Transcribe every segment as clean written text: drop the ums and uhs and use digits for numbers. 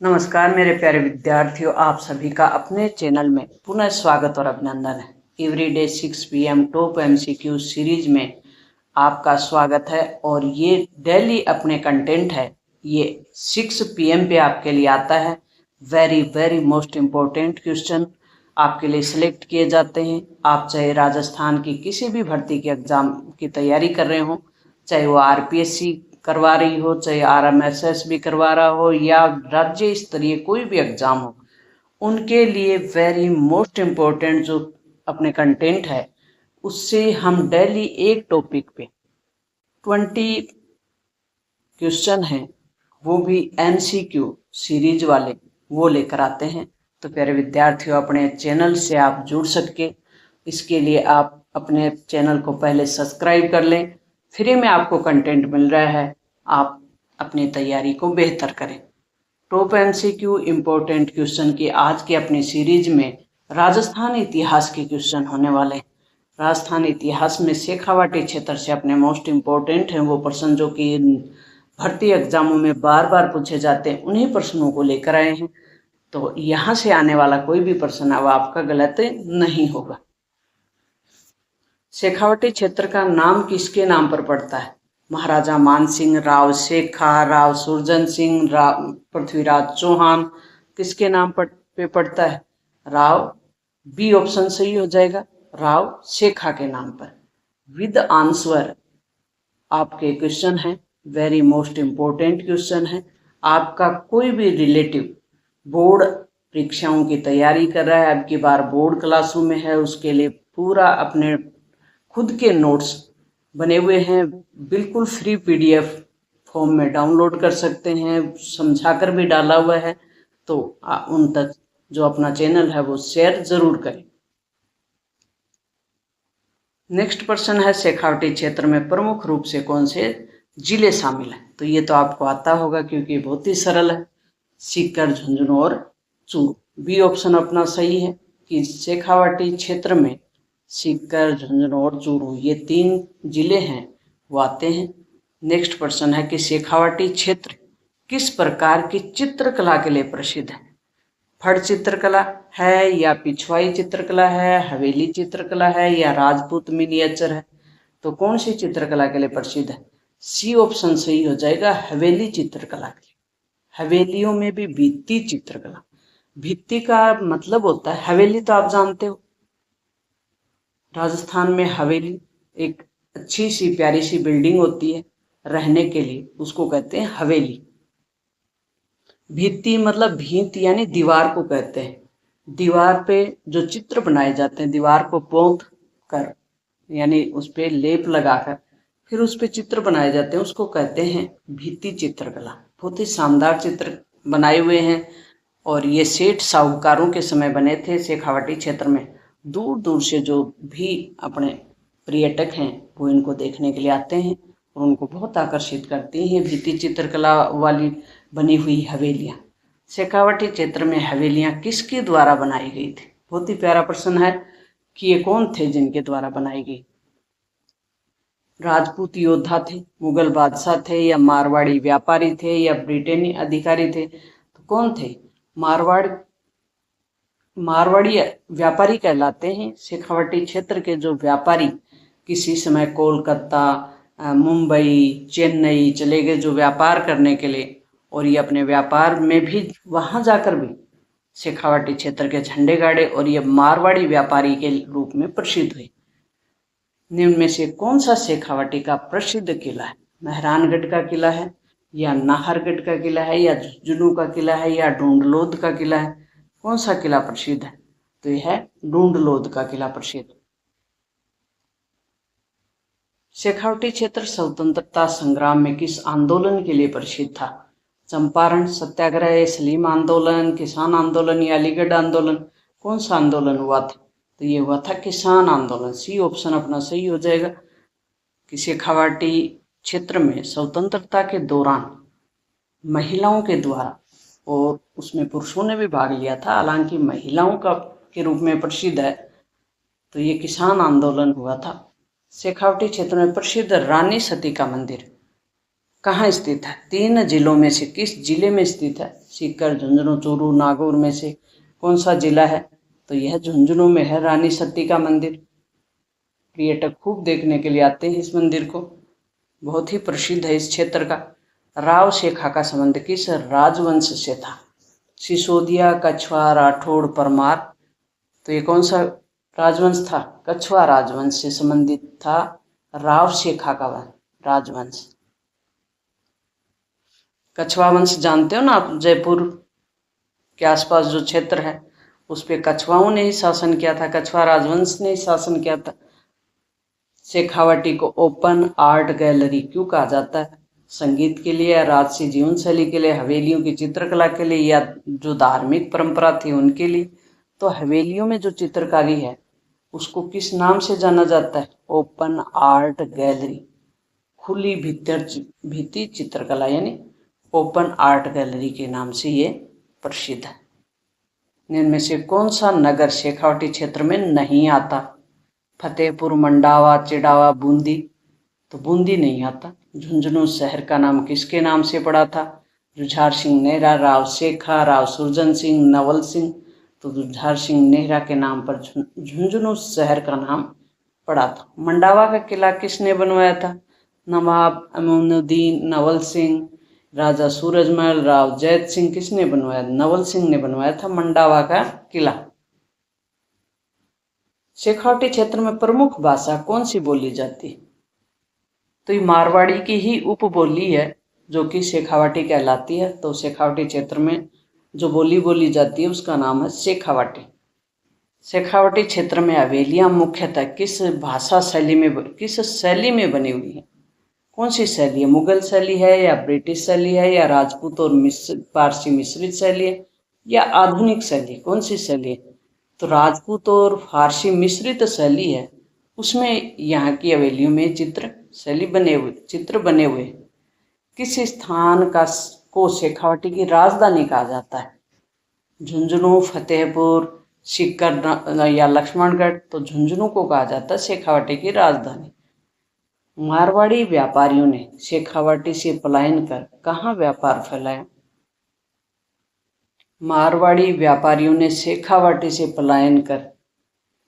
नमस्कार मेरे प्यारे विद्यार्थियों, आप सभी का अपने चैनल में पुनः स्वागत और अभिनंदन है। Everyday 6 PM top MCQ series में आपका स्वागत है और ये डेली अपने कंटेंट है, ये 6 PM पे आपके लिए आता है। वेरी मोस्ट इम्पोर्टेंट क्वेश्चन आपके लिए सिलेक्ट किए जाते हैं। आप चाहे राजस्थान की किसी भी भर्ती के एग्जाम की तैयारी कर रहे हो, चाहे वो RPSC करवा रही हो, चाहे RMSS भी करवा रहा हो या राज्य स्तरीय कोई भी एग्जाम हो, उनके लिए वेरी मोस्ट इम्पोर्टेंट जो अपने कंटेंट है उससे हम डेली एक टॉपिक पे 20 क्वेश्चन हैं, वो भी MCQ सीरीज वाले वो लेकर आते हैं। तो प्यारे विद्यार्थियों, अपने चैनल से आप जुड़ सके इसके लिए आप अपने चैनल को पहले सब्सक्राइब कर लें। फ्री में आपको कंटेंट मिल रहा है, आप अपनी तैयारी को बेहतर करें। टॉप MCQ इम्पोर्टेंट क्वेश्चन की आज की अपनी सीरीज में राजस्थान इतिहास के क्वेश्चन होने वाले हैं। राजस्थान इतिहास में शेखावाटी क्षेत्र से अपने मोस्ट इम्पोर्टेंट हैं वो प्रश्न जो कि भर्ती एग्जामों में बार बार पूछे जाते हैं, उन्हीं प्रश्नों को लेकर आए हैं। तो यहाँ से आने वाला कोई भी प्रश्न अब आपका गलत नहीं होगा। शेखावाटी क्षेत्र का नाम किसके नाम पर पड़ता है? महाराजा मानसिंह, राव शेखा, राव सुरजन सिंह, राव पृथ्वीराज चौहान, किसके नाम पे पड़ता है? राव बी ऑप्शन सही हो जाएगा, राव शेखा के नाम पर। विद आंसर आपके क्वेश्चन है, वेरी मोस्ट इम्पोर्टेंट क्वेश्चन है। आपका कोई भी रिलेटिव बोर्ड परीक्षाओं की तैयारी कर रहा है, अब की बार बोर्ड क्लासों में है, उसके लिए पूरा अपने खुद के नोट्स बने हुए हैं, बिल्कुल फ्री PDF फॉर्म में डाउनलोड कर सकते हैं, समझाकर भी डाला हुआ है। तो उन तक जो अपना चैनल है वो शेयर जरूर करें। नेक्स्ट प्रश्न है, शेखावाटी क्षेत्र में प्रमुख रूप से कौन से जिले शामिल हैं? तो ये तो आपको आता होगा क्योंकि बहुत ही सरल है, सीकर, झुंझुनू और चूरू। बी ऑप्शन अपना सही है कि शेखावाटी क्षेत्र में सीकर, झुंझुनू और चूरू ये 3 जिले हैं वो आते हैं। नेक्स्ट प्रश्न है कि शेखावाटी क्षेत्र किस प्रकार की चित्रकला के लिए प्रसिद्ध है? फड़ चित्रकला है या पिछवाई चित्रकला है, हवेली चित्रकला है या राजपूत मिनिएचर है? तो कौन सी चित्रकला के लिए प्रसिद्ध है? सी ऑप्शन सही हो जाएगा, हवेली चित्रकला के लिए। हवेलियों में भी भित्ति चित्रकला, भित्ति का मतलब होता है हवेली, तो आप जानते हो राजस्थान में हवेली एक अच्छी सी प्यारी सी बिल्डिंग होती है रहने के लिए, उसको कहते हैं हवेली। भित्ति मतलब भींत यानी दीवार को कहते हैं। दीवार पे जो चित्र बनाए जाते हैं, दीवार को पोंछ कर यानी उस पे लेप लगाकर फिर उस पे चित्र बनाए जाते हैं, उसको कहते हैं भित्ति चित्रकला। बहुत ही शानदार चित्र बनाए हुए हैं और ये सेठ साहूकारों के समय बने थे। शेखावाटी क्षेत्र में दूर दूर से जो भी अपने पर्यटक हैं वो इनको देखने के लिए आते हैं और उनको बहुत आकर्षित करती हैं भित्ति चित्रकला वाली बनी हुई हवेलियाँ। शेखावाटी क्षेत्र में हवेलियाँ किसके द्वारा बनाई गई थी? बहुत ही प्यारा प्रश्न है कि ये कौन थे जिनके द्वारा बनाई गई? राजपूत योद्धा थे, मुगल बादशाह थे या मारवाड़ी व्यापारी थे या ब्रिटेनी अधिकारी थे? तो कौन थे? मारवाड़ी व्यापारी कहलाते हैं। शेखावाटी क्षेत्र के जो व्यापारी किसी समय कोलकाता, मुंबई, चेन्नई चले गए जो व्यापार करने के लिए, और ये अपने व्यापार में भी वहाँ जाकर भी शेखावाटी क्षेत्र के झंडे गाड़े और ये मारवाड़ी व्यापारी के रूप में प्रसिद्ध हुए। निम्न में से कौन सा शेखावाटी का प्रसिद्ध किला है? मेहरानगढ़ का किला है या नाहरगढ़ का किला है या झुंझुनू का किला है या ढूंढलोद का किला है? कौन सा किला प्रसिद्ध है? तो यह है ढूंढलोद का किला प्रसिद्ध। शेखावाटी क्षेत्र स्वतंत्रता संग्राम में किस आंदोलन के लिए प्रसिद्ध था? चंपारण सत्याग्रह, सलीम आंदोलन, किसान आंदोलन या अलीगढ़ आंदोलन? कौन सा आंदोलन हुआ था? तो ये हुआ था किसान आंदोलन। सी ऑप्शन अपना सही हो जाएगा कि शेखावाटी क्षेत्र में स्वतंत्रता के दौरान महिलाओं के द्वारा, और उसमें पुरुषों ने भी भाग लिया था, हालांकि महिलाओं का के रूप में प्रसिद्ध है, तो ये किसान आंदोलन हुआ था। शेखावाटी क्षेत्र में प्रसिद्ध रानी सती का मंदिर कहाँ स्थित है? 3 जिलों में से किस जिले में स्थित है सीकर, झुंझुनू, चूरू, नागौर में से कौन सा जिला है? तो यह झुंझुनू में है, रानी सती का मंदिर। पर्यटक खूब देखने के लिए आते हैं इस मंदिर को, बहुत ही प्रसिद्ध है इस क्षेत्र का। राव शेखा का संबंध किस राजवंश से था? सिसोदिया, कछवार, राठौड़, परमार। तो ये कौन सा राजवंश था? कछवार राजवंश से संबंधित था राव शेखा का राजवंश। कछवा वंश जानते हो ना आप, जयपुर के आसपास जो क्षेत्र है उस पे कछवाओं ने ही शासन किया था, कछवा राजवंश ने ही शासन किया था। शेखावाटी को ओपन आर्ट गैलरी क्यों कहा जाता है? संगीत के लिए, या राजसी जीवन शैली के लिए, हवेलियों की चित्रकला के लिए, या जो धार्मिक परंपरा थी उनके लिए? तो हवेलियों में जो चित्रकारी है उसको किस नाम से जाना जाता है? ओपन आर्ट गैलरी, खुली भित्ति चित्रकला, यानी ओपन आर्ट गैलरी के नाम से ये प्रसिद्ध है। इनमें से कौन सा नगर शेखावाटी क्षेत्र में नहीं आता? फतेहपुर, मंडावा, चिड़ावा, बूंदी। तो बूंदी नहीं आता। झुंझुनू शहर का नाम किसके नाम से पड़ा था? जुझार सिंह नेहरा, राव शेखा, राव सुरजन सिंह, नवल सिंह। तो जुझार सिंह नेहरा के नाम पर झुंझुनू शहर का नाम पड़ा था। मंडावा का किला किसने बनवाया था? नवाब अमीनुद्दीन, नवल सिंह, राजा सूरजमल, राव जैत सिंह। किसने बनवाया? नवल सिंह ने बनवाया था मंडावा का किला। शेखावाटी क्षेत्र में प्रमुख भाषा कौन सी बोली जाती है? तो ये मारवाड़ी की ही उपबोली है जो कि शेखावाटी कहलाती है। तो शेखावाटी क्षेत्र में जो बोली बोली जाती है उसका नाम है शेखावाटी। शेखावाटी क्षेत्र में हवेलियां मुख्यतः किस भाषा शैली में, किस शैली में बनी हुई है? कौन सी शैली है? मुगल शैली है, या ब्रिटिश शैली है, या राजपूत और पारसी मिश्रित शैली है, या आधुनिक शैली? कौन सी शैली है? तो राजपूत और फारसी मिश्रित शैली है, उसमें यहाँ की हवेलियों में चित्र बने हुए। किस स्थान को शेखावाटी की राजधानी कहा जाता है? झुंझुनू, फतेहपुर, सीकर या लक्ष्मणगढ़। तो झुंझुनू को कहा जाता है शेखावाटी की राजधानी। मारवाड़ी व्यापारियों ने शेखावाटी से पलायन कर कहाँ व्यापार फैलाया? मारवाड़ी व्यापारियों ने शेखावाटी से पलायन कर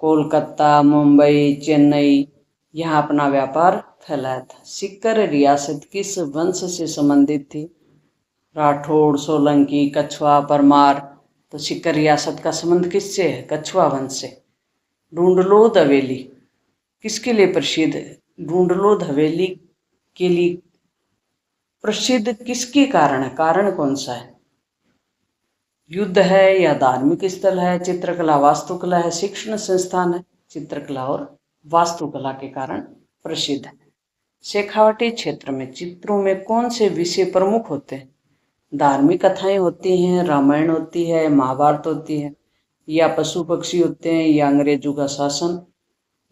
कोलकाता, मुंबई, चेन्नई यहाँ अपना व्यापार फैलाया था। सीकर रियासत किस वंश से संबंधित थी? राठौड़, सोलंकी, कछवा, परमार। तो सीकर रियासत का संबंध किससे है? कछवा वंश से। ढूंढलोद हवेली किसके लिए प्रसिद्ध है? ढूंढलोद हवेली के लिए प्रसिद्ध किसके कारण है? कारण कौन सा है? युद्ध है, या धार्मिक स्थल है, चित्रकला, वास्तुकला है, शिक्षण संस्थान है? चित्रकला और वास्तुकला के कारण प्रसिद्ध है। शेखावाटी क्षेत्र में चित्रों में कौन से विषय प्रमुख होते हैं? धार्मिक कथाएं होती हैं, रामायण होती है, महाभारत होती है, या पशु पक्षी होते हैं, या अंग्रेजों का शासन,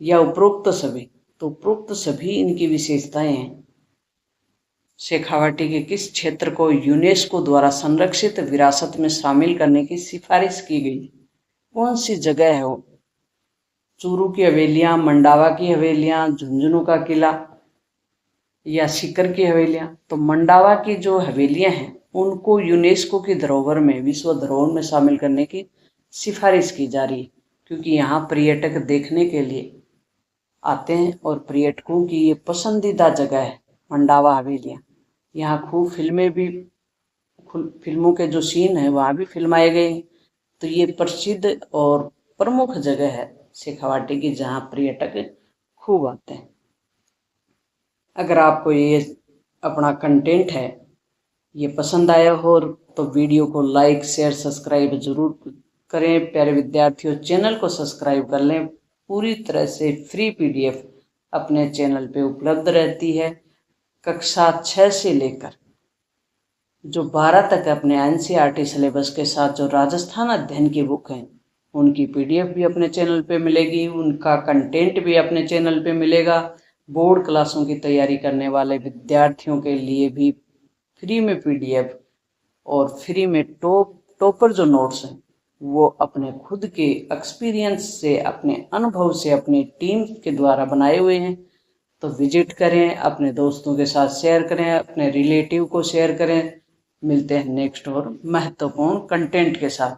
या उपरोक्त सभी? तो उपरोक्त सभी इनकी विशेषताएं हैं। शेखावाटी के किस क्षेत्र को यूनेस्को द्वारा संरक्षित विरासत में शामिल करने की सिफारिश की गई? कौन सी जगह है वो? चूरू की हवेलियां, मंडावा की हवेलियां, झुंझुनू का किला, या सीकर की हवेलियां? तो मंडावा की जो हवेलियां हैं उनको यूनेस्को की धरोहर में, विश्व धरोहर में शामिल करने की सिफारिश की जा रही है, क्योंकि यहाँ पर्यटक देखने के लिए आते हैं और पर्यटकों की ये पसंदीदा जगह है मंडावा हवेलियाँ। यहाँ खूब फिल्मों के जो सीन हैं वहाँ भी फिल्माए गए हैं। तो ये प्रसिद्ध और प्रमुख जगह है शेखावाटी की, जहाँ पर्यटक खूब आते हैं। अगर आपको ये अपना कंटेंट है ये पसंद आया हो तो वीडियो को लाइक, शेयर, सब्सक्राइब जरूर करें। प्यारे विद्यार्थियों, चैनल को सब्सक्राइब कर लें। पूरी तरह से फ्री पीडीएफ अपने चैनल पे उपलब्ध रहती है। कक्षा 6 से लेकर जो 12 तक अपने एनसीईआरटी सिलेबस के साथ जो राजस्थान अध्ययन की बुक हैं उनकी पीडीएफ भी अपने चैनल पे मिलेगी, उनका कंटेंट भी अपने चैनल पे मिलेगा। बोर्ड क्लासों की तैयारी करने वाले विद्यार्थियों के लिए भी फ्री में पीडीएफ और फ्री में टॉपर जो नोट्स हैं वो अपने खुद के एक्सपीरियंस से, अपने अनुभव से, अपनी टीम के द्वारा बनाए हुए हैं। तो विजिट करें, अपने दोस्तों के साथ शेयर करें, अपने रिलेटिव को शेयर करें, मिलते हैं नेक्स्ट और महत्वपूर्ण कंटेंट के साथ।